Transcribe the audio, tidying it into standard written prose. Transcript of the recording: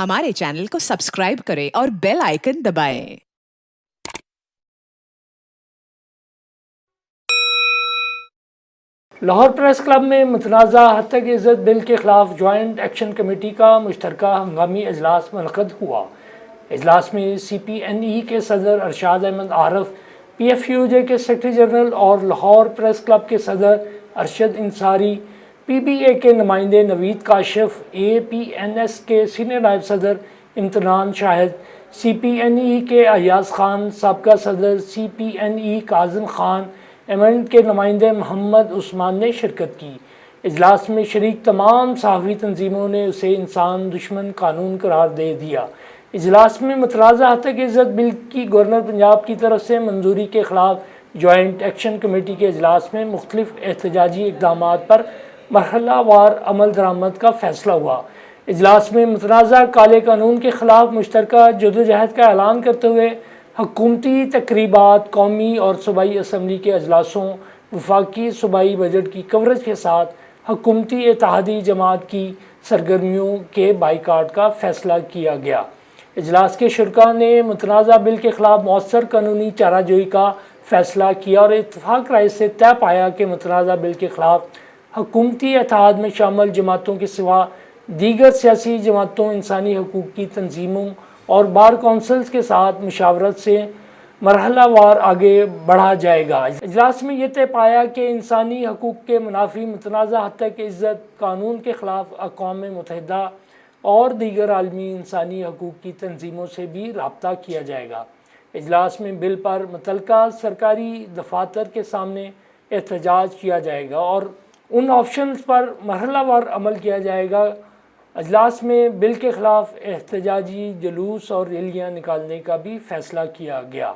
हमारे चैनल को सब्सक्राइब करें और बेल आइकन दबाएं। लाहौर प्रेस क्लब में मुतनाज़ा हत्तक इज़्ज़त बिल के ख़िलाफ़ जॉइंट एक्शन कमेटी का मुश्तरका हंगामी इजलास मुनक़द हुआ। इजलास में CPNE के सदर अरशाद अहमद आरफ, PFUJ के सेक्रेटरी जनरल और लाहौर प्रेस क्लब के सदर अरशद इंसारी, PBA के नुमाइंदे नवीद काशिफ, APNS के सीनियर नायब सदर इम्तनान शाहिद, CPNE के अयाज खान, साबका सदर CPNE काज़िम खान, एमेंट के नुमाइंदे मोहम्मद उस्मान ने शिरकत की। इजलास में शरीक तमाम सहाफ़ी तंजीमों ने उसे इंसान दुश्मन कानून करार दे दिया। इजलास में मुतनाज़ा हत्तक इज़्ज़त बिल की गवर्नर पंजाब की तरफ से मंजूरी के ख़िलाफ़ जॉइंट एक्शन कमेटी के इजलास में मुख्तलिफ एहतजाजी इक़दाम पर मरहलावार अमल दरामद का फ़ैसला हुआ। इजलास में मुतनाज़ा काले कानून के ख़िलाफ़ मुश्तरका जदोजहद का ऐलान करते हुए हुकूमती तकरीबात, कौमी और सूबाई असम्बली के अजलासों, वफाकी सूबाई बजट की कवरेज के साथ हुकूमती इत्तेहादी जमात की सरगर्मियों के बाइकाट का फ़ैसला किया गया। इजलास के शुरा ने मुतनाज़ा बिल के ख़िलाफ़ मौसर कानूनी चाराजोई का फ़ैसला किया और इत्तफ़ाक़ राय से तय पाया कि मुतनाज़ा बिल के ख़िलाफ़ हुकूमती इत्तेहाद में शामिल जमातों के सिवा दीगर सियासी जमातों, इंसानी हकूक़ की तंजीमों और बार कौंसल्स के साथ मुशावरत से मरहलावार आगे बढ़ा जाएगा। इजलास में यह तय पाया कि इंसानी हकूक़ के मुनाफी मुतनाज़ा हत्तक इज़्ज़त कानून के ख़िलाफ़ अक़वाम मुत्तहिदा और दीगर आलमी इंसानी हकूक़ की तंजीमों से भी रब्ता किया जाएगा। इजलास में बिल पर मुतल्लिका सरकारी दफातर के सामने एहतजाज किया जाएगा और उन ऑप्शंस पर मरहलावार अमल किया जाएगा। इजलास में बिल के ख़िलाफ़ एहतजाजी जुलूस और रैलियाँ निकालने का भी फ़ैसला किया गया।